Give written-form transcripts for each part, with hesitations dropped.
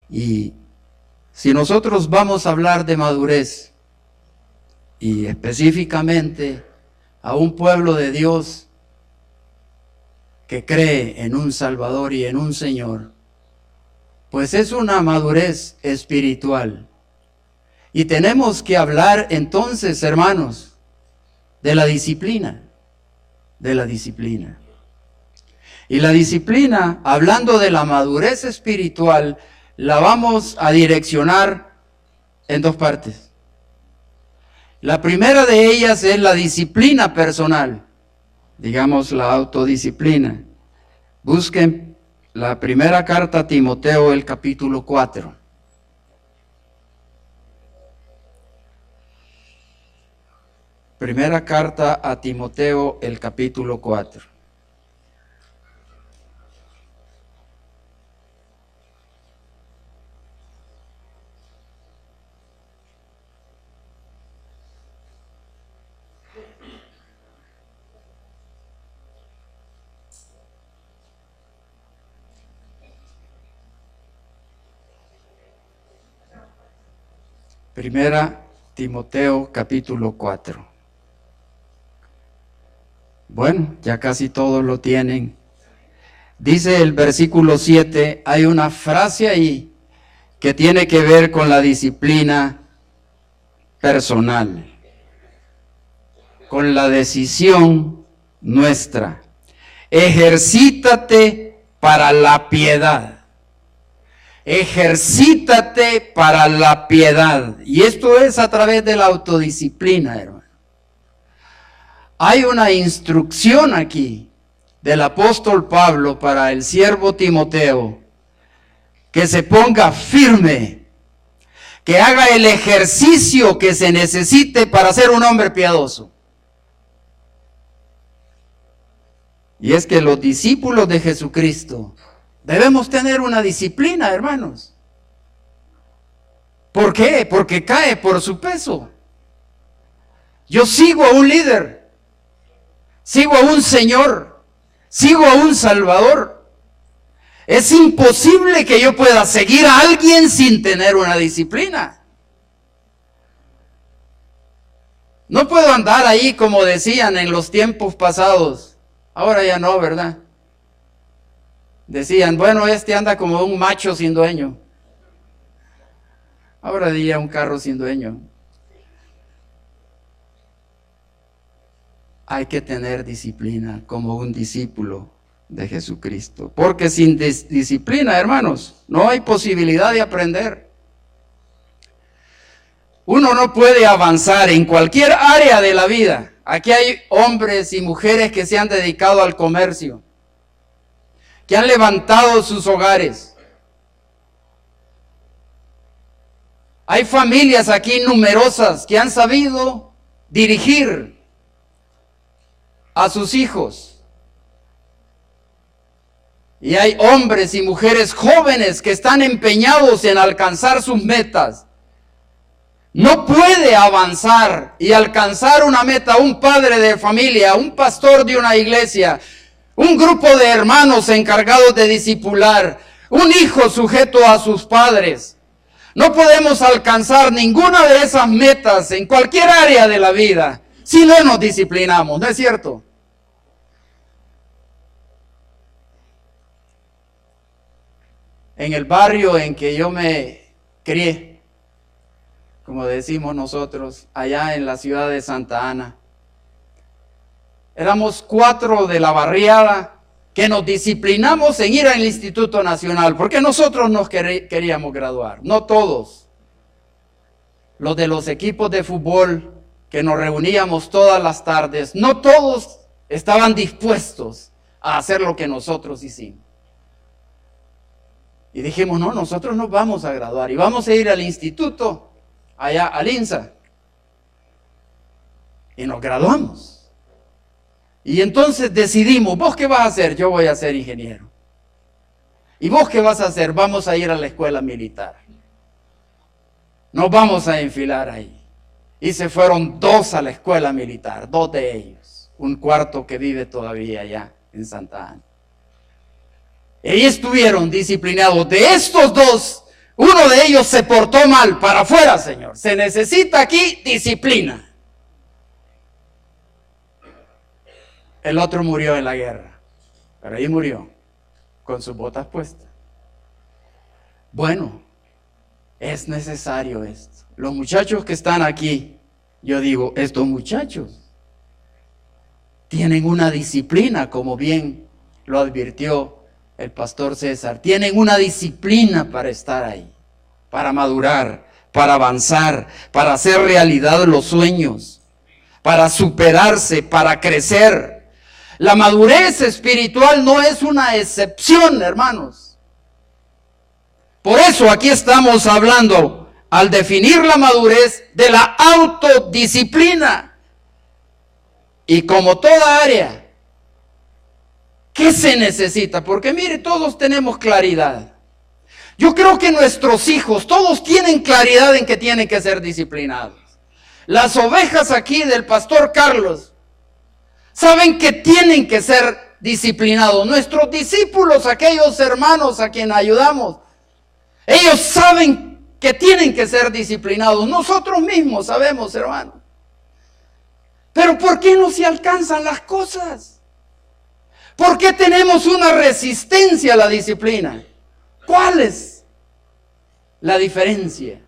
Y si nosotros vamos a hablar de madurez, y específicamente a un pueblo de Dios que cree en un Salvador y en un Señor, pues es una madurez espiritual. Y tenemos que hablar entonces, hermanos, de la disciplina, de la disciplina. Y la disciplina, hablando de la madurez espiritual, la vamos a direccionar en dos partes. La primera de ellas es la disciplina personal, digamos la autodisciplina. Busquen la primera carta a Timoteo, el capítulo 4. Primera carta a Timoteo, el capítulo 4. Primera Timoteo, capítulo 4. Bueno, ya casi todos lo tienen. Dice el versículo 7, hay una frase ahí que tiene que ver con la disciplina personal, con la decisión nuestra. Ejercítate para la piedad. Ejercítate para la piedad. Y esto es a través de la autodisciplina, hermano. Hay una instrucción aquí del apóstol Pablo para el siervo Timoteo, que se ponga firme, que haga el ejercicio que se necesite para ser un hombre piadoso. Y es que los discípulos de Jesucristo debemos tener una disciplina, hermanos. ¿Por qué? Porque cae por su peso. Yo sigo a un líder, sigo a un Señor, sigo a un Salvador. Es imposible que yo pueda seguir a alguien sin tener una disciplina. No puedo andar ahí como decían en los tiempos pasados. Ahora ya no, ¿verdad? Decían, bueno, este anda como un macho sin dueño. Ahora diría un carro sin dueño. Hay que tener disciplina como un discípulo de Jesucristo. Porque sin disciplina, hermanos, no hay posibilidad de aprender. Uno no puede avanzar en cualquier área de la vida. Aquí hay hombres y mujeres que se han dedicado al comercio, que han levantado sus hogares. Hay familias aquí numerosas que han sabido dirigir a sus hijos. Y hay hombres y mujeres jóvenes que están empeñados en alcanzar sus metas. No puede avanzar y alcanzar una meta un padre de familia, un pastor de una iglesia, un grupo de hermanos encargados de discipular, un hijo sujeto a sus padres. No podemos alcanzar ninguna de esas metas en cualquier área de la vida si no nos disciplinamos, ¿no es cierto? En el barrio en que yo me crié, como decimos nosotros, allá en la ciudad de Santa Ana, éramos 4 de la barriada que nos disciplinamos en ir al Instituto Nacional, porque nosotros nos queríamos graduar, no todos. Los de los equipos de fútbol, que nos reuníamos todas las tardes, no todos estaban dispuestos a hacer lo que nosotros hicimos. Y dijimos, no, nosotros nos vamos a graduar y vamos a ir al instituto, allá al INSA. Y nos graduamos. Y entonces decidimos, ¿vos qué vas a hacer? Yo voy a ser ingeniero. ¿Y vos qué vas a hacer? Vamos a ir a la escuela militar. Nos vamos a enfilar ahí. Y se fueron 2 a la escuela militar, 2 de ellos. Un cuarto que vive todavía allá en Santa Ana. Ellos estuvieron disciplinados. De estos 2, Uno de ellos se portó mal, para afuera, Señor. Se necesita aquí disciplina. El otro murió en la guerra, pero ahí murió, con sus botas puestas. Bueno, es necesario esto. Los muchachos que están aquí, yo digo, estos muchachos tienen una disciplina, como bien lo advirtió el pastor César. Tienen una disciplina para estar ahí, para madurar, para avanzar, para hacer realidad los sueños, para superarse, para crecer. La madurez espiritual no es una excepción, hermanos. Por eso aquí estamos hablando, al definir la madurez, de la autodisciplina. Y como toda área, ¿qué se necesita? Porque mire, todos tenemos claridad. Yo creo que nuestros hijos, todos tienen claridad en que tienen que ser disciplinados. Las ovejas aquí del pastor Carlos saben que tienen que ser disciplinados. Nuestros discípulos, aquellos hermanos a quien ayudamos, ellos saben que tienen que ser disciplinados. Nosotros mismos sabemos, hermanos. Pero ¿por qué no se alcanzan las cosas? ¿Por qué tenemos una resistencia a la disciplina? ¿Cuál es la diferencia?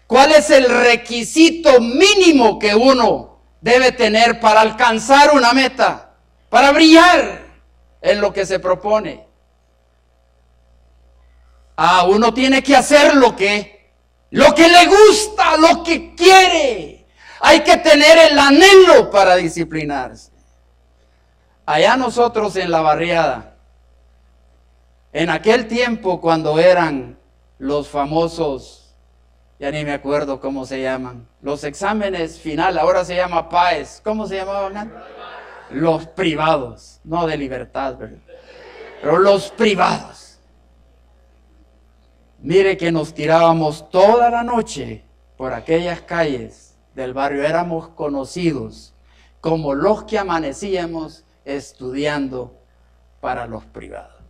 ¿Cuál es el requisito mínimo que uno debe tener para alcanzar una meta? Para brillar en lo que se propone. Uno tiene que hacer lo que le gusta, lo que quiere. Hay que tener el anhelo para disciplinarse. Allá nosotros en la barriada, en aquel tiempo cuando eran los famosos, ya ni me acuerdo cómo se llaman, los exámenes final, ahora se llama PAES, ¿cómo se llamaban antes? Los privados, no de libertad, ¿verdad? Pero los privados. Mire que nos tirábamos toda la noche por aquellas calles del barrio. Éramos conocidos como los que amanecíamos estudiando para los privados.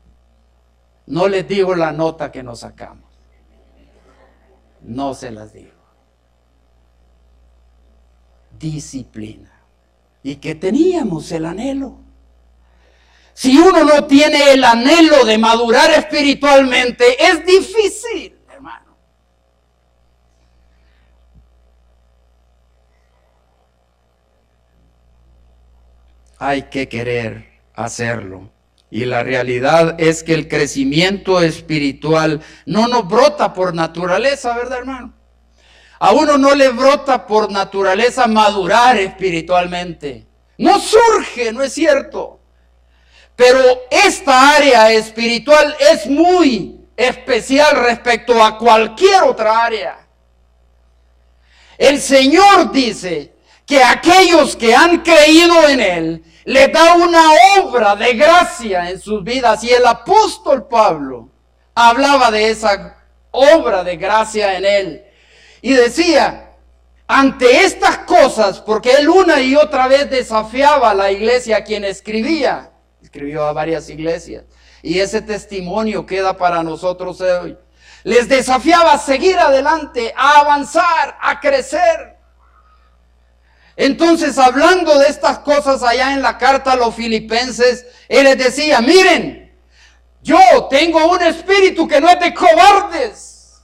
No les digo la nota que nos sacamos. No se las digo. Disciplina. Y que teníamos el anhelo. Si uno no tiene el anhelo de madurar espiritualmente, es difícil, hermano. Hay que querer hacerlo. Y la realidad es que el crecimiento espiritual no nos brota por naturaleza, ¿verdad, hermano? A uno no le brota por naturaleza madurar espiritualmente. No surge, ¿no es cierto? Pero esta área espiritual es muy especial respecto a cualquier otra área. El Señor dice que aquellos que han creído en Él, le da una obra de gracia en sus vidas. Y el apóstol Pablo hablaba de esa obra de gracia en él. Y decía, ante estas cosas, porque él una y otra vez desafiaba a la iglesia a quien escribía. Escribió a varias iglesias. Y ese testimonio queda para nosotros hoy. Les desafiaba a seguir adelante, a avanzar, a crecer. Entonces, hablando de estas cosas allá en la carta a los filipenses, él les decía, miren, yo tengo un espíritu que no es de cobardes.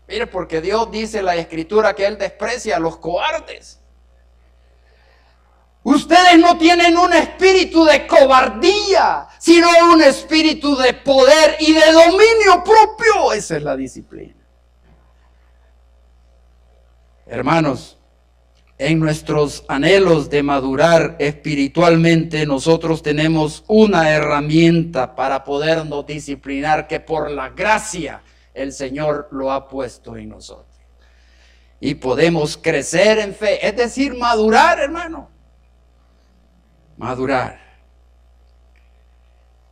Mire, porque Dios dice en la Escritura que Él desprecia a los cobardes. Ustedes no tienen un espíritu de cobardía, sino un espíritu de poder y de dominio propio. Esa es la disciplina. Hermanos, en nuestros anhelos de madurar espiritualmente, nosotros tenemos una herramienta para podernos disciplinar que por la gracia el Señor lo ha puesto en nosotros. Y podemos crecer en fe, es decir, madurar, hermano. Madurar.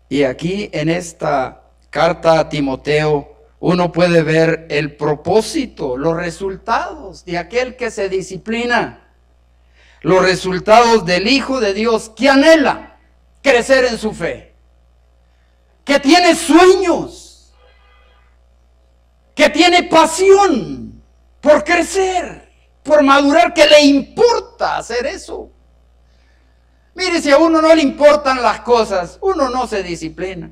Y aquí en esta carta a Timoteo, uno puede ver el propósito, los resultados de aquel que se disciplina. Los resultados del Hijo de Dios que anhela crecer en su fe. Que tiene sueños. que tiene pasión por crecer, por madurar, que le importa hacer eso. Mire, si a uno no le importan las cosas, uno no se disciplina.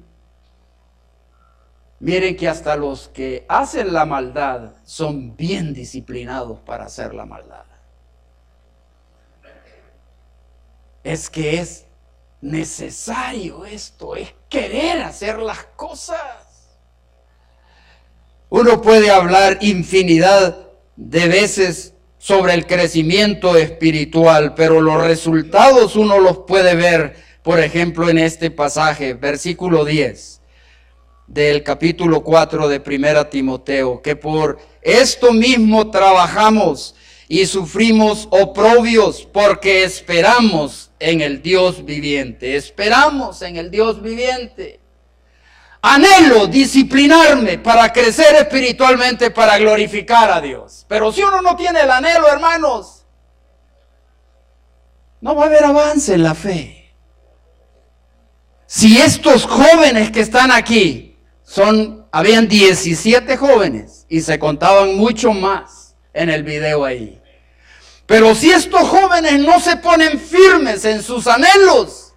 Miren que hasta los que hacen la maldad son bien disciplinados para hacer la maldad. Es que es necesario esto, es querer hacer las cosas. Uno puede hablar infinidad de veces sobre el crecimiento espiritual, pero los resultados uno los puede ver, por ejemplo, en este pasaje, versículo 10 del capítulo 4 de 1 Timoteo, que por esto mismo trabajamos y sufrimos oprobios, porque esperamos en el Dios viviente. Esperamos en el Dios viviente. Anhelo disciplinarme para crecer espiritualmente, para glorificar a Dios. Pero si uno no tiene el anhelo, hermanos, no va a haber avance en la fe. Si estos jóvenes que están aquí, habían 17 jóvenes y se contaban mucho más en el video ahí. Pero si estos jóvenes no se ponen firmes en sus anhelos,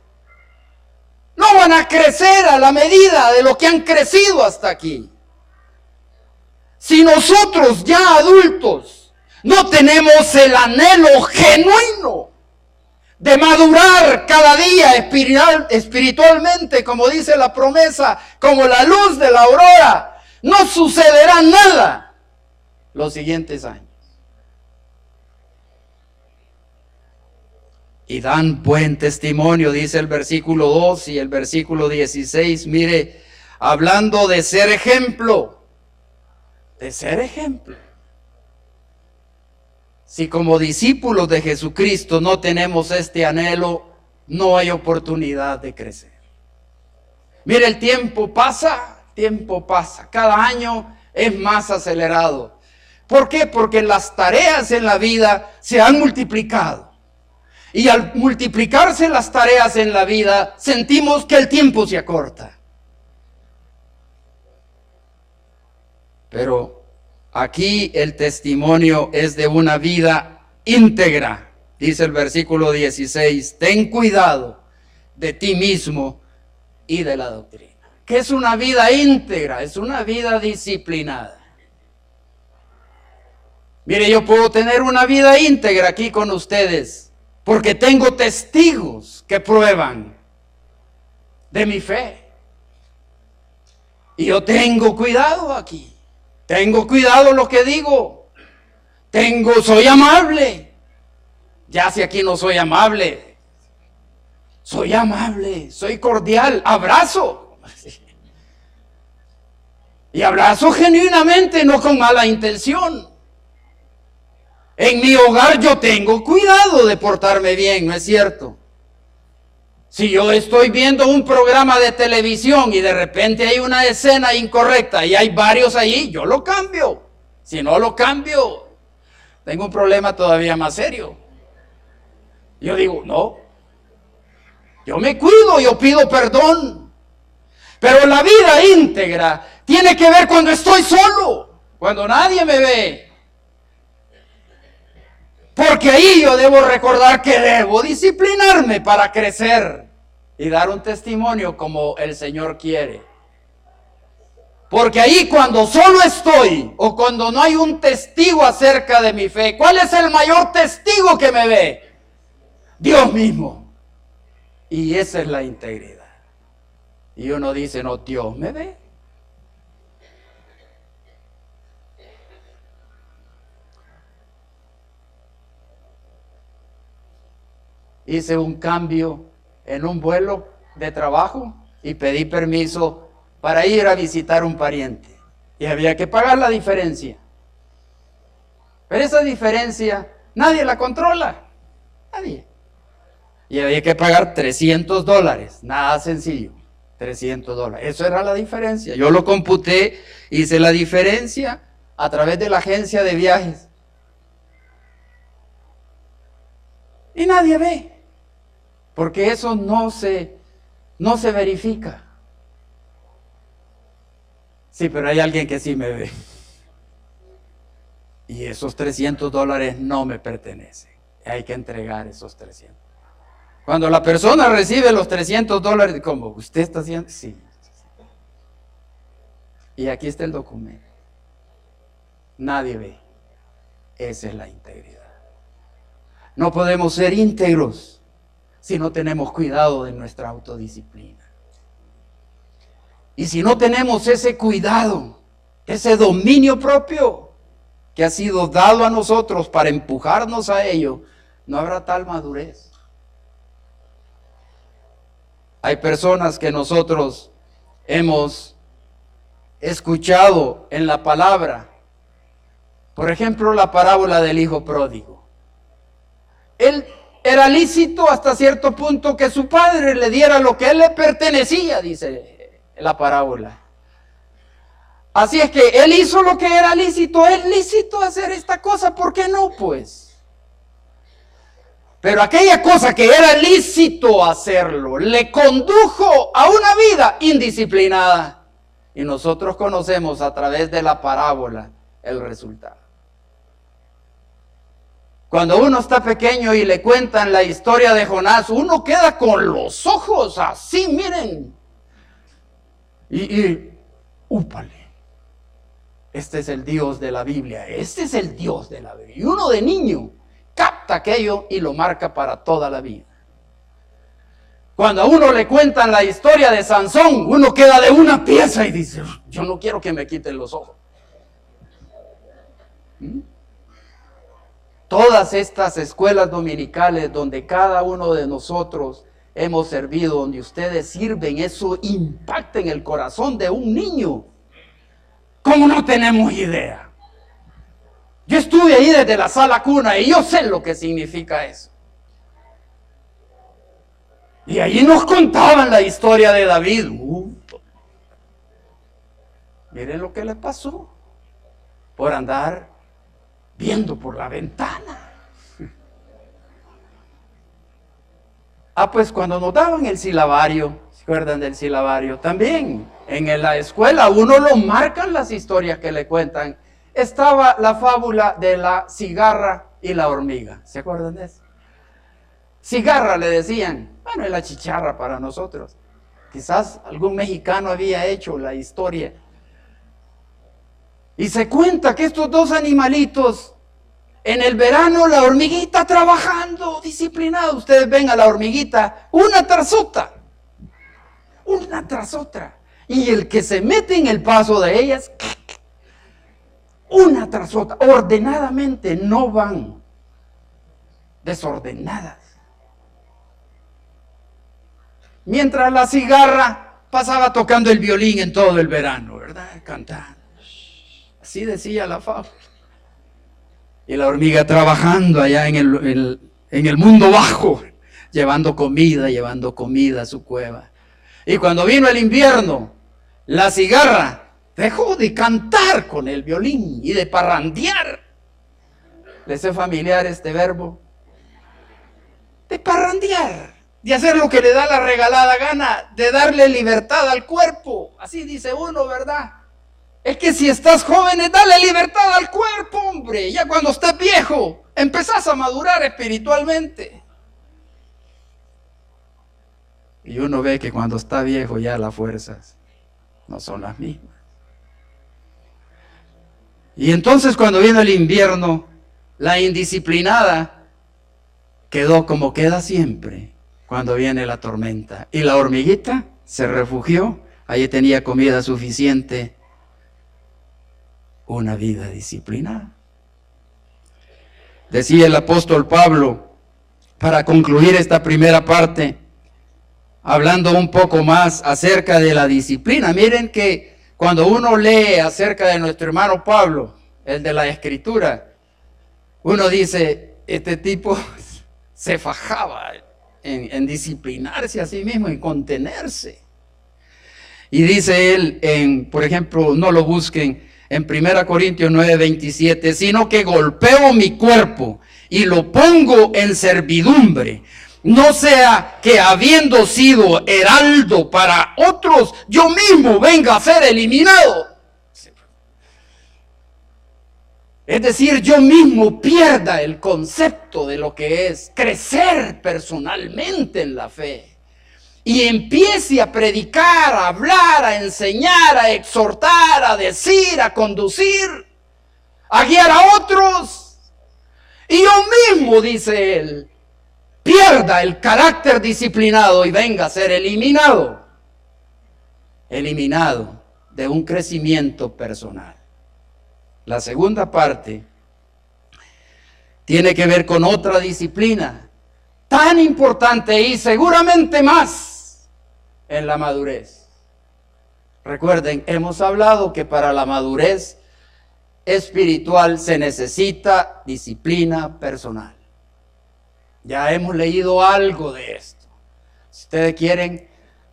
no van a crecer a la medida de lo que han crecido hasta aquí. Si nosotros ya adultos no tenemos el anhelo genuino de madurar cada día espiritualmente, como dice la promesa, como la luz de la aurora, no sucederá nada los siguientes años. Y dan buen testimonio, dice el versículo 2 y el versículo 16, mire, hablando de ser ejemplo, de ser ejemplo. Si como discípulos de Jesucristo no tenemos este anhelo, no hay oportunidad de crecer. Mire, el tiempo pasa, cada año es más acelerado. ¿Por qué? Porque las tareas en la vida se han multiplicado. Y al multiplicarse las tareas en la vida, sentimos que el tiempo se acorta. Pero aquí el testimonio es de una vida íntegra. Dice el versículo 16, ten cuidado de ti mismo y de la doctrina. ¿Qué es una vida íntegra? Es una vida disciplinada. Mire, yo puedo tener una vida íntegra aquí con ustedes, porque tengo testigos que prueban de mi fe. Y yo tengo cuidado aquí. Tengo cuidado lo que digo. Soy amable. Ya si aquí no soy amable. Soy amable, soy cordial, abrazo. Y abrazo genuinamente, no con mala intención. En mi hogar yo tengo cuidado de portarme bien, ¿no es cierto? Si yo estoy viendo un programa de televisión y de repente hay una escena incorrecta y hay varios ahí, yo lo cambio. Si no lo cambio, tengo un problema todavía más serio. Yo digo, no, yo me cuido, yo pido perdón. Pero la vida íntegra tiene que ver cuando estoy solo, cuando nadie me ve. Porque ahí yo debo recordar que debo disciplinarme para crecer y dar un testimonio como el Señor quiere. Porque ahí cuando solo estoy o cuando no hay un testigo acerca de mi fe, ¿cuál es el mayor testigo que me ve? Dios mismo. Y esa es la integridad. Y uno dice, no, Dios me ve. Hice un cambio en un vuelo de trabajo y pedí permiso para ir a visitar un pariente. Y había que pagar la diferencia. Pero esa diferencia nadie la controla. Nadie. Y había que pagar $300. Nada sencillo. $300. Eso era la diferencia. Yo lo computé, hice la diferencia a través de la agencia de viajes. Y nadie ve. Porque eso no se verifica. Sí, pero hay alguien que sí me ve. Y esos $300 no me pertenecen. Hay que entregar esos 300. Cuando la persona recibe los $300, ¿cómo? ¿Usted está haciendo? Sí. Y aquí está el documento. Nadie ve. Esa es la integridad. No podemos ser íntegros si no tenemos cuidado de nuestra autodisciplina. Y si no tenemos ese cuidado, ese dominio propio que ha sido dado a nosotros para empujarnos a ello, no habrá tal madurez. Hay personas que nosotros hemos escuchado en la palabra. Por ejemplo, la parábola del hijo pródigo. Él era lícito hasta cierto punto que su padre le diera lo que a él le pertenecía, dice la parábola. Así es que él hizo lo que era lícito. Es lícito hacer esta cosa, ¿por qué no, pues? Pero aquella cosa que era lícito hacerlo, le condujo a una vida indisciplinada. Y nosotros conocemos a través de la parábola el resultado. Cuando uno está pequeño y le cuentan la historia de Jonás, uno queda con los ojos así, miren. Úpale. Este es el Dios de la Biblia. Este es el Dios de la Biblia. Y uno de niño capta aquello y lo marca para toda la vida. Cuando a uno le cuentan la historia de Sansón, uno queda de una pieza y dice, yo no quiero que me quiten los ojos. Todas estas escuelas dominicales donde cada uno de nosotros hemos servido, donde ustedes sirven, eso impacta en el corazón de un niño. ¿Cómo no tenemos idea? Yo estuve ahí desde la sala cuna y yo sé lo que significa eso. Y allí nos contaban la historia de David. Miren lo que le pasó por andar viendo por la ventana. Pues cuando nos daban el silabario, ¿se acuerdan del silabario? También en la escuela uno lo marcan las historias que le cuentan. Estaba la fábula de la cigarra y la hormiga. ¿Se acuerdan de eso? Cigarra le decían. Bueno, es la chicharra para nosotros. Quizás algún mexicano había hecho la historia. Y se cuenta que estos dos animalitos, en el verano la hormiguita trabajando, disciplinada. Ustedes ven a la hormiguita, una tras otra. Y el que se mete en el paso de ellas, una tras otra, ordenadamente, no van desordenadas. Mientras la cigarra pasaba tocando el violín en todo el verano, ¿verdad? Cantando. Así decía la fábula. Y la hormiga trabajando allá en el mundo bajo, llevando comida a su cueva. Y cuando vino el invierno, la cigarra dejó de cantar con el violín y de parrandear. ¿Les es familiar este verbo? De parrandear. De hacer lo que le da la regalada gana, de darle libertad al cuerpo. Así dice uno, ¿verdad? Es que si estás joven, dale libertad al cuerpo, hombre. Ya cuando estés viejo, empezás a madurar espiritualmente. Y uno ve que cuando está viejo ya las fuerzas no son las mismas. Y entonces cuando vino el invierno, la indisciplinada quedó como queda siempre cuando viene la tormenta. Y la hormiguita se refugió, allí tenía comida suficiente, una vida disciplinada. Decía el apóstol Pablo, para concluir esta primera parte, hablando un poco más acerca de la disciplina. Miren que cuando uno lee acerca de nuestro hermano Pablo, el de la Escritura, uno dice, este tipo se fajaba en disciplinarse a sí mismo, en contenerse. Y dice él, por ejemplo, no lo busquen, en 1 Corintios 9:27, sino que golpeo mi cuerpo y lo pongo en servidumbre, no sea que habiendo sido heraldo para otros, yo mismo venga a ser eliminado. Es decir, yo mismo pierda el concepto de lo que es crecer personalmente en la fe y empiece a predicar, a hablar, a enseñar, a exhortar, a decir, a conducir, a guiar a otros. Y yo mismo, dice él, pierda el carácter disciplinado y venga a ser eliminado de un crecimiento personal. La segunda parte tiene que ver con otra disciplina tan importante y seguramente más en la madurez. Recuerden, hemos hablado que para la madurez espiritual se necesita disciplina personal. Ya hemos leído algo de esto. Si ustedes quieren,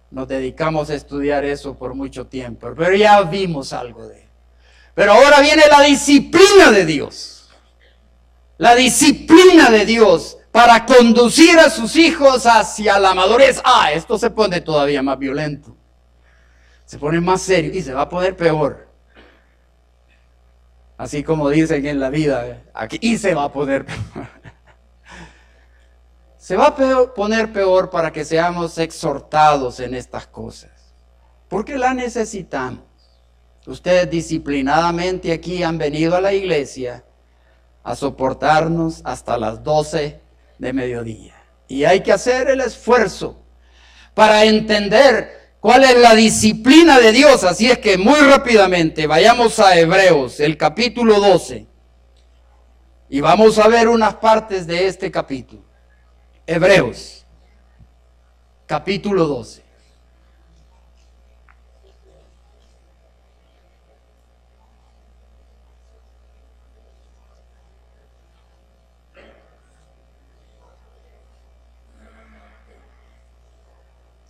nos dedicamos a estudiar eso por mucho tiempo, pero ya vimos algo de eso. Pero ahora viene la disciplina de Dios. La disciplina de Dios para conducir a sus hijos hacia la madurez. Esto se pone todavía más violento. Se pone más serio y se va a poner peor. Así como dicen en la vida, aquí, y se va a poner peor. Se va a poner peor para que seamos exhortados en estas cosas. Porque la necesitamos. Ustedes disciplinadamente aquí han venido a la iglesia a soportarnos hasta las 12 de mediodía. Y hay que hacer el esfuerzo para entender cuál es la disciplina de Dios. Así es que muy rápidamente vayamos a Hebreos, el capítulo 12. Y vamos a ver unas partes de este capítulo. Hebreos, capítulo 12.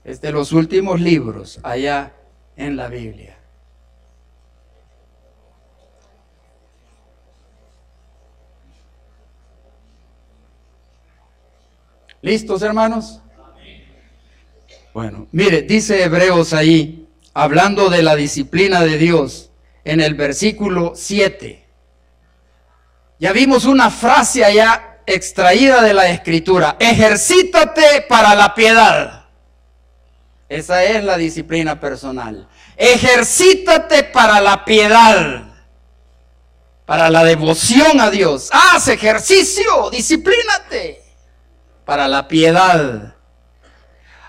Es de los últimos libros allá en la Biblia. ¿Listos, hermanos? Bueno, mire, dice Hebreos ahí, hablando de la disciplina de Dios, en el versículo 7. Ya vimos una frase allá extraída de la Escritura: ejercítate para la piedad. Esa es la disciplina personal. Ejercítate para la piedad, para la devoción a Dios. Haz ejercicio, disciplínate para la piedad.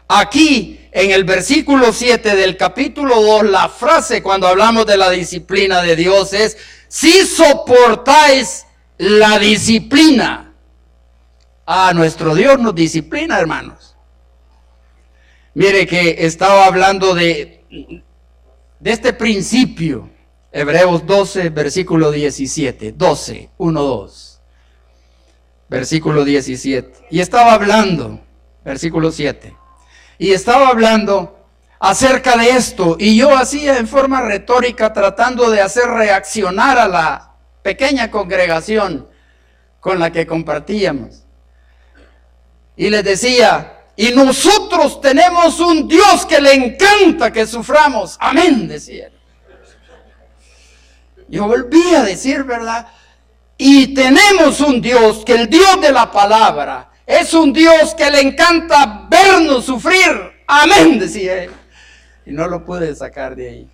Aquí, en el versículo 7 del capítulo 2, la frase cuando hablamos de la disciplina de Dios es: si soportáis la disciplina. Nuestro Dios nos disciplina, hermanos. Mire que estaba hablando de este principio, Hebreos 12, versículo 17, 12, 1, 2, versículo 17. Y estaba hablando, versículo 7, y estaba hablando acerca de esto, y yo hacía en forma retórica tratando de hacer reaccionar a la pequeña congregación con la que compartíamos. Y les decía: y nosotros tenemos un Dios que le encanta que suframos. Amén, decía. Yo volví a decir, ¿verdad? Y tenemos un Dios, que el Dios de la palabra es un Dios que le encanta vernos sufrir. Amén, decía él. Y no lo pude sacar de ahí.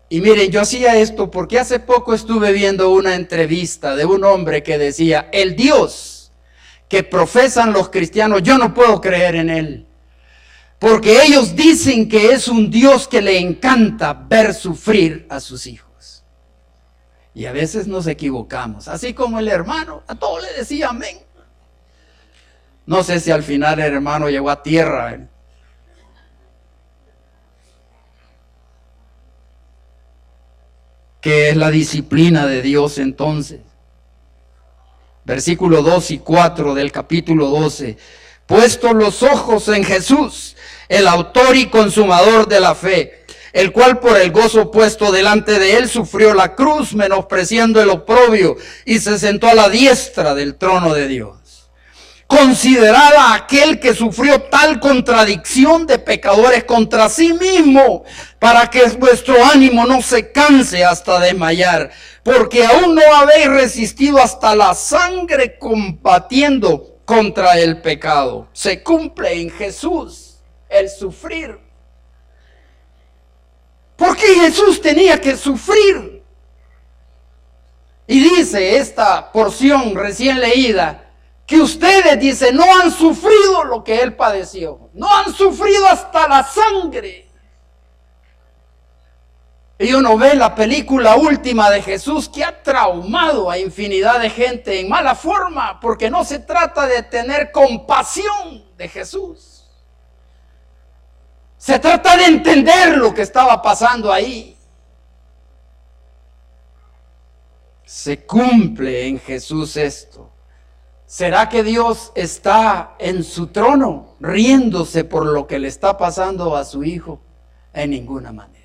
Y miren, yo hacía esto porque hace poco estuve viendo una entrevista de un hombre que decía: el Dios que profesan los cristianos, yo no puedo creer en él, porque ellos dicen que es un Dios que le encanta ver sufrir a sus hijos. Y a veces nos equivocamos, así como el hermano, a todo le decía amén. No sé si al final el hermano llegó a tierra. ¿Qué es la disciplina de Dios entonces? Versículo 2 y 4 del capítulo 12. Puestos los ojos en Jesús, el autor y consumador de la fe, el cual por el gozo puesto delante de él sufrió la cruz, menospreciando el oprobio, y se sentó a la diestra del trono de Dios. Considerad a aquel que sufrió tal contradicción de pecadores contra sí mismo, para que vuestro ánimo no se canse hasta desmayar, porque aún no habéis resistido hasta la sangre combatiendo contra el pecado. Se cumple en Jesús el sufrir. ¿Por qué Jesús tenía que sufrir? Y dice esta porción recién leída, que ustedes, dice, no han sufrido lo que Él padeció. No han sufrido hasta la sangre. Y uno ve la película última de Jesús que ha traumado a infinidad de gente en mala forma, porque no se trata de tener compasión de Jesús. Se trata de entender lo que estaba pasando ahí. Se cumple en Jesús esto. ¿Será que Dios está en su trono riéndose por lo que le está pasando a su hijo? En ninguna manera.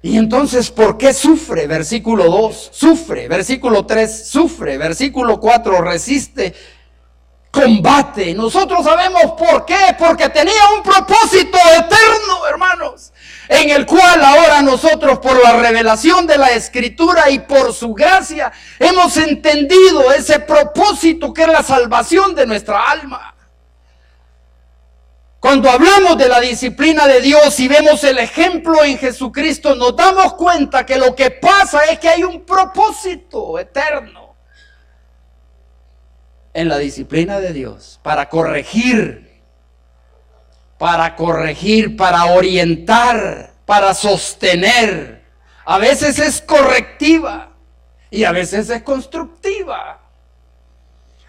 Y entonces, ¿por qué sufre? Versículo 2, sufre. Versículo 3, sufre. Versículo 4, resiste, combate. Nosotros sabemos por qué. Porque tenía un propósito eterno, hermanos, en el cual ahora nosotros, por la revelación de la Escritura y por su gracia, hemos entendido ese propósito que es la salvación de nuestra alma. Cuando hablamos de la disciplina de Dios y vemos el ejemplo en Jesucristo, nos damos cuenta que lo que pasa es que hay un propósito eterno en la disciplina de Dios para corregir, para orientar, para sostener. A veces es correctiva y a veces es constructiva.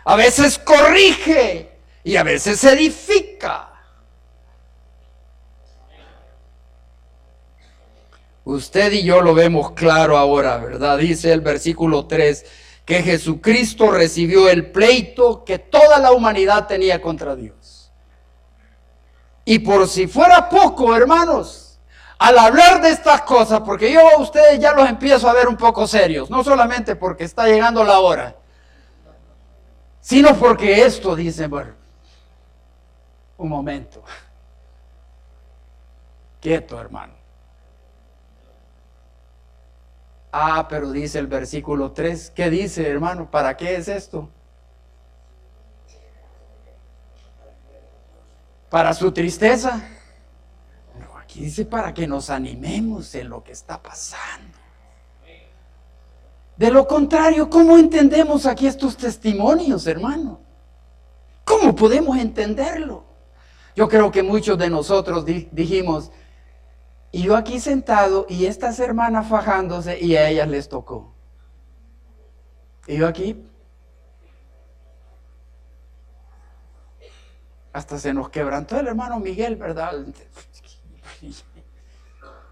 A veces corrige y a veces edifica. Usted y yo lo vemos claro ahora, ¿verdad? Dice el versículo 3 que Jesucristo recibió el pleito que toda la humanidad tenía contra Dios. Y por si fuera poco, hermanos, al hablar de estas cosas, porque yo a ustedes ya los empiezo a ver un poco serios, no solamente porque está llegando la hora, sino porque esto dice, bueno, un momento, quieto, hermano. Ah, pero dice el versículo 3, ¿qué dice, hermano? ¿Para qué es esto? ¿Para su tristeza? No, aquí dice para que nos animemos en lo que está pasando. De lo contrario, ¿cómo entendemos aquí estos testimonios, hermano? ¿Cómo podemos entenderlo? Yo creo que muchos de nosotros dijimos, y yo aquí sentado y estas hermanas fajándose y a ellas les tocó. Y yo aquí. Hasta se nos quebrantó el hermano Miguel, ¿verdad?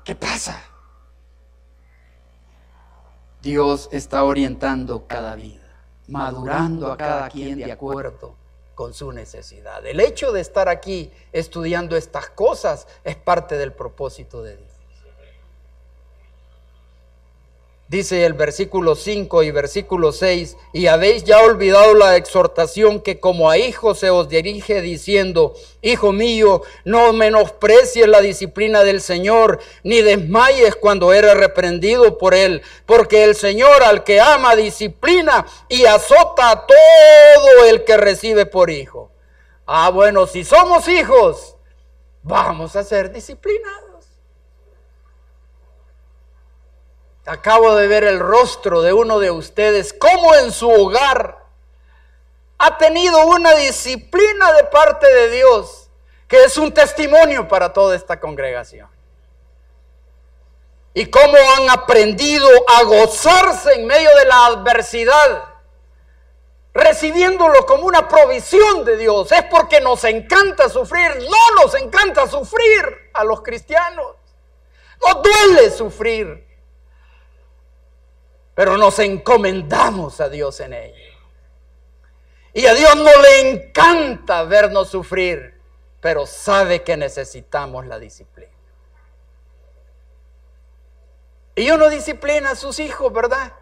¿Qué pasa? Dios está orientando cada vida, madurando a cada quien de acuerdo con su necesidad. El hecho de estar aquí estudiando estas cosas es parte del propósito de Dios. Dice el versículo 5 y versículo 6, y habéis ya olvidado la exhortación que como a hijos se os dirige diciendo, hijo mío, no menosprecies la disciplina del Señor, ni desmayes cuando eres reprendido por Él, porque el Señor al que ama disciplina y azota a todo el que recibe por hijo. Ah, bueno, si somos hijos, vamos a ser disciplinados. Acabo de ver el rostro de uno de ustedes, cómo en su hogar ha tenido una disciplina de parte de Dios, que es un testimonio para toda esta congregación. Y cómo han aprendido a gozarse en medio de la adversidad, recibiéndolo como una provisión de Dios. Es porque nos encanta sufrir. No nos encanta sufrir a los cristianos. Nos duele sufrir. Pero nos encomendamos a Dios en ello. Y a Dios no le encanta vernos sufrir, pero sabe que necesitamos la disciplina. Y uno disciplina a sus hijos, ¿verdad?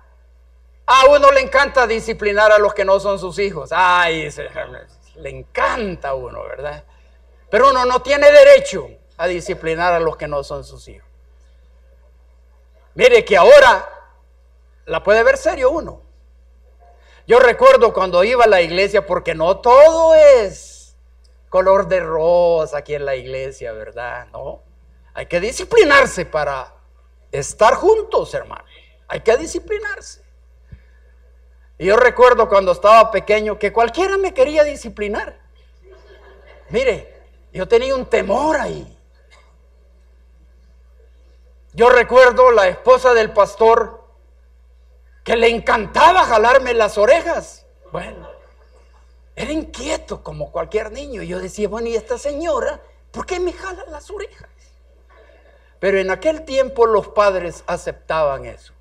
A uno le encanta disciplinar a los que no son sus hijos. Ay, le encanta a uno, ¿verdad? Pero uno no tiene derecho a disciplinar a los que no son sus hijos. Mire que ahora la puede ver serio uno. Yo recuerdo cuando iba a la iglesia, porque no todo es color de rosa aquí en la iglesia, ¿verdad? No, hay que disciplinarse para estar juntos, hermano. Hay que disciplinarse. Y yo recuerdo cuando estaba pequeño que cualquiera me quería disciplinar. Mire, yo tenía un temor ahí. Yo recuerdo la esposa del pastor que le encantaba jalarme las orejas. Bueno, era inquieto como cualquier niño. Yo decía, bueno, ¿y esta señora por qué me jala las orejas? Pero en aquel tiempo los padres aceptaban eso,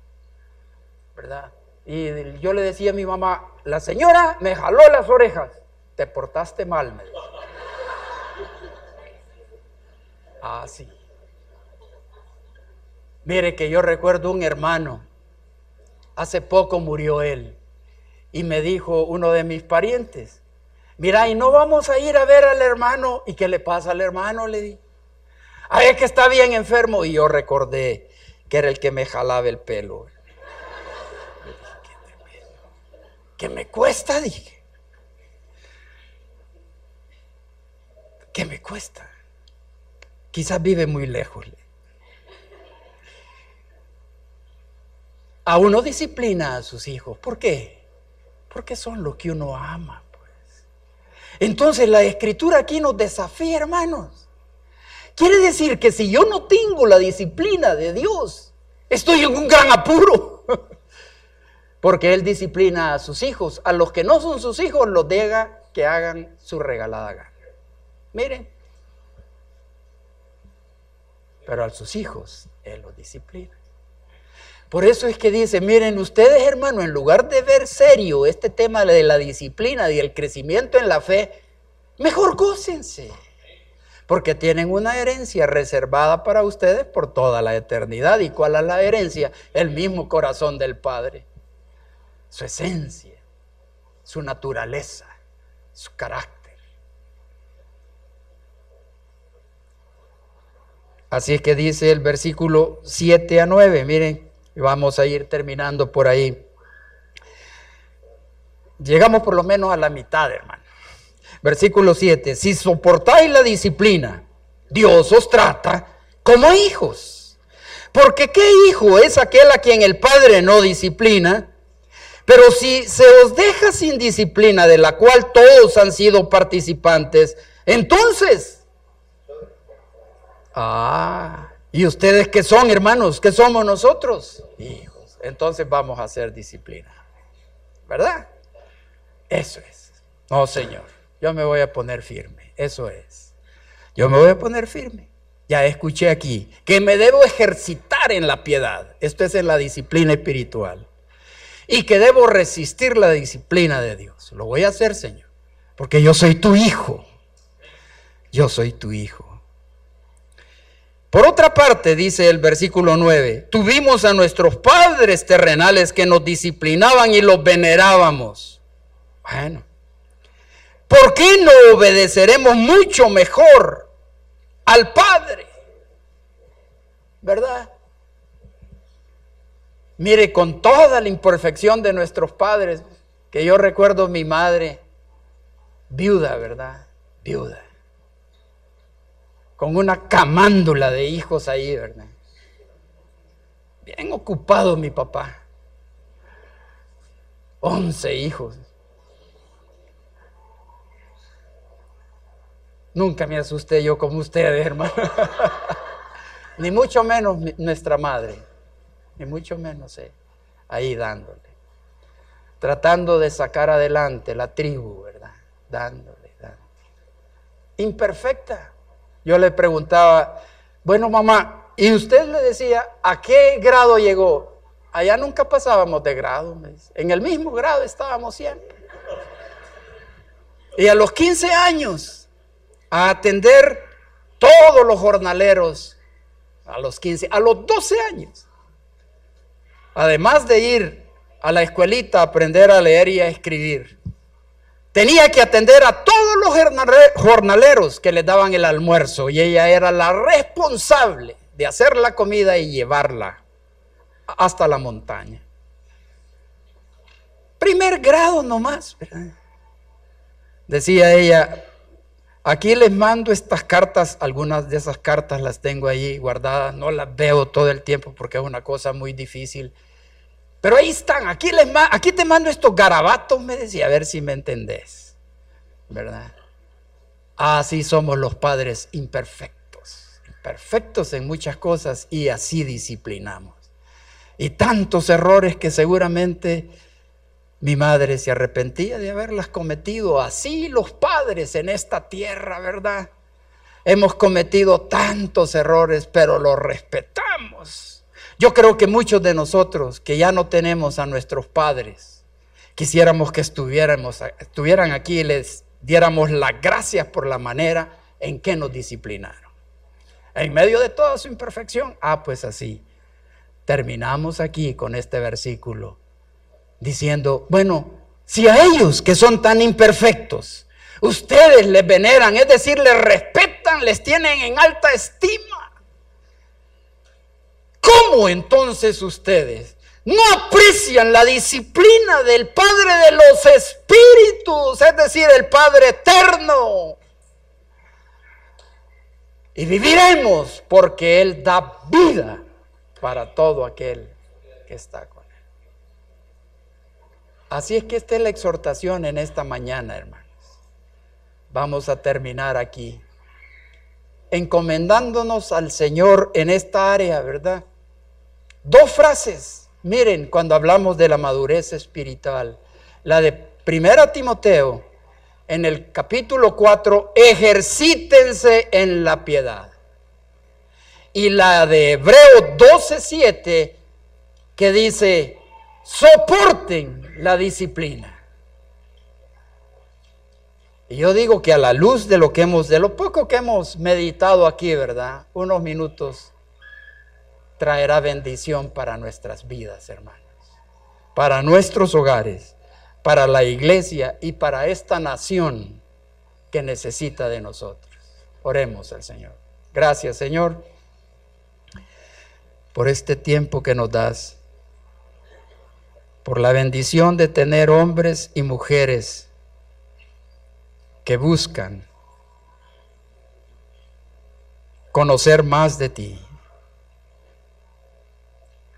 ¿verdad? Y yo le decía a mi mamá, la señora me jaló las orejas. Te portaste mal, me dijo. Ah, sí. Mire que yo recuerdo un hermano, hace poco murió él, y me dijo uno de mis parientes, mira, ¿y no vamos a ir a ver al hermano? ¿Y qué le pasa al hermano? Le di. Ah, es que está bien enfermo. Y yo recordé que era el que me jalaba el pelo. Le dije, qué tremendo. ¿Qué me cuesta? Dije. ¿Qué me cuesta? Quizás vive muy lejos. A uno disciplina a sus hijos. ¿Por qué? Porque son lo que uno ama, pues. Entonces la escritura aquí nos desafía, hermanos. Quiere decir que si yo no tengo la disciplina de Dios, estoy en un gran apuro. Porque Él disciplina a sus hijos. A los que no son sus hijos los deja que hagan su regalada gana. Miren. Pero a sus hijos Él los disciplina. Por eso es que dice, miren ustedes, hermanos, en lugar de ver serio este tema de la disciplina y el crecimiento en la fe, mejor gócense, porque tienen una herencia reservada para ustedes por toda la eternidad. ¿Y cuál es la herencia? El mismo corazón del Padre, su esencia, su naturaleza, su carácter. Así es que dice el versículo 7 a 9, miren. Y vamos a ir terminando por ahí. Llegamos por lo menos a la mitad, hermano. Versículo 7. Si soportáis la disciplina, Dios os trata como hijos. Porque ¿qué hijo es aquel a quien el Padre no disciplina? Pero si se os deja sin disciplina, de la cual todos han sido participantes, entonces... ¿y ustedes qué son, hermanos? ¿Qué somos nosotros? Hijos. Entonces vamos a hacer disciplina, ¿verdad? Eso es. No, Señor, yo me voy a poner firme. Eso es. Yo me voy a poner firme. Ya escuché aquí que me debo ejercitar en la piedad. Esto es en la disciplina espiritual. Y que debo resistir la disciplina de Dios. Lo voy a hacer, Señor, porque yo soy tu hijo. Yo soy tu hijo. Por otra parte, dice el versículo 9, tuvimos a nuestros padres terrenales que nos disciplinaban y los venerábamos. Bueno, ¿por qué no obedeceremos mucho mejor al Padre? ¿Verdad? Mire, con toda la imperfección de nuestros padres, que yo recuerdo mi madre, viuda, ¿verdad? Viuda. Con una camándula de hijos ahí, ¿verdad? Bien ocupado mi papá. 11 hijos. Nunca me asusté yo como ustedes, hermano. Ni mucho menos nuestra madre. Ni mucho menos ahí dándole. Tratando de sacar adelante la tribu, ¿verdad? Dándole. Imperfecta. Yo le preguntaba, bueno, mamá, y usted le decía, ¿a qué grado llegó? Allá nunca pasábamos de grado, me dice. En el mismo grado estábamos siempre. Y a los 15 años, a atender todos los jornaleros, a los 15, a los 12 años, además de ir a la escuelita a aprender a leer y a escribir. Tenía que atender a todos los jornaleros que les daban el almuerzo y ella era la responsable de hacer la comida y llevarla hasta la montaña. Primer grado nomás, ¿verdad? Decía ella, aquí les mando estas cartas, algunas de esas cartas las tengo ahí guardadas, no las veo todo el tiempo porque es una cosa muy difícil. Pero ahí están, aquí te mando estos garabatos, me decía, a ver si me entendés, ¿verdad? Así somos los padres imperfectos en muchas cosas y así disciplinamos. Y tantos errores que seguramente mi madre se arrepentía de haberlas cometido. Así los padres en esta tierra, ¿verdad? Hemos cometido tantos errores, pero los respetamos. Yo creo que muchos de nosotros que ya no tenemos a nuestros padres, quisiéramos que estuvieran aquí y les diéramos las gracias por la manera en que nos disciplinaron. En medio de toda su imperfección, pues así. Terminamos aquí con este versículo diciendo, bueno, si a ellos que son tan imperfectos, ustedes les veneran, es decir, les respetan, les tienen en alta estima, ¿cómo entonces ustedes no aprecian la disciplina del Padre de los Espíritus, es decir, el Padre eterno? Y viviremos porque Él da vida para todo aquel que está con Él. Así es que esta es la exhortación en esta mañana, hermanos. Vamos a terminar aquí, encomendándonos al Señor en esta área, ¿verdad? Dos frases, miren, cuando hablamos de la madurez espiritual. La de 1 Timoteo, en el capítulo 4, ejercítense en la piedad. Y la de Hebreos 12:7, que dice, soporten la disciplina. Y yo digo que a la luz de lo poco que hemos meditado aquí, ¿verdad? Unos minutos traerá bendición para nuestras vidas, hermanos, para nuestros hogares, para la iglesia y para esta nación que necesita de nosotros. Oremos al Señor. Gracias, Señor, por este tiempo que nos das, por la bendición de tener hombres y mujeres que buscan conocer más de ti,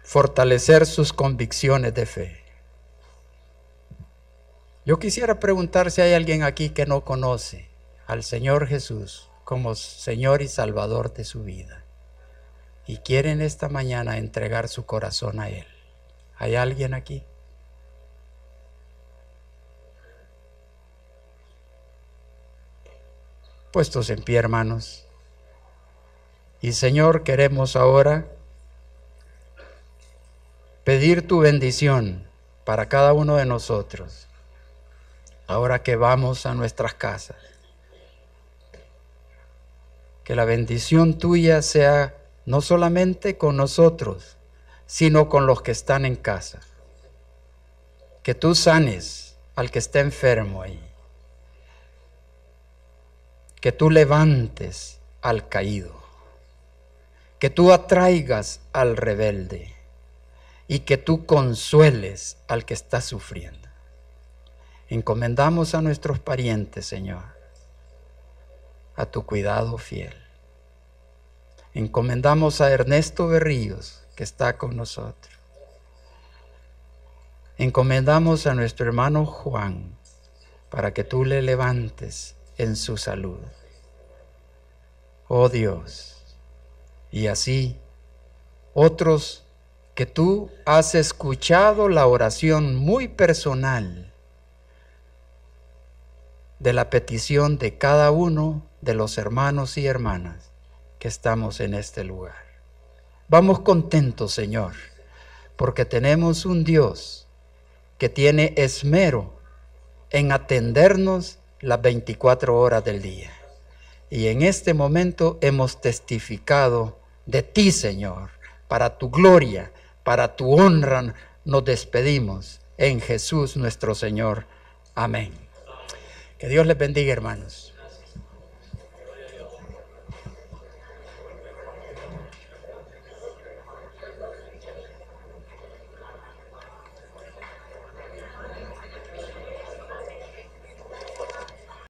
fortalecer sus convicciones de fe. Yo quisiera preguntar si hay alguien aquí que no conoce al Señor Jesús como Señor y Salvador de su vida y quiere en esta mañana entregar su corazón a Él. ¿Hay alguien aquí? Puestos en pie, hermanos. Y Señor, queremos ahora pedir tu bendición para cada uno de nosotros, ahora que vamos a nuestras casas. Que la bendición tuya sea no solamente con nosotros, sino con los que están en casa. Que tú sanes al que está enfermo ahí. Que tú levantes al caído. Que tú atraigas al rebelde. Y que tú consueles al que está sufriendo. Encomendamos a nuestros parientes, Señor, a tu cuidado fiel. Encomendamos a Ernesto Berríos, que está con nosotros. Encomendamos a nuestro hermano Juan, para que tú le levantes en su salud. Oh Dios, y así otros que tú has escuchado la oración muy personal de la petición de cada uno de los hermanos y hermanas que estamos en este lugar. Vamos contentos, Señor, porque tenemos un Dios que tiene esmero en atendernos las 24 horas del día. Y en este momento hemos testificado de ti, Señor, para tu gloria, para tu honra, nos despedimos en Jesús nuestro Señor. Amén. Que Dios les bendiga, hermanos.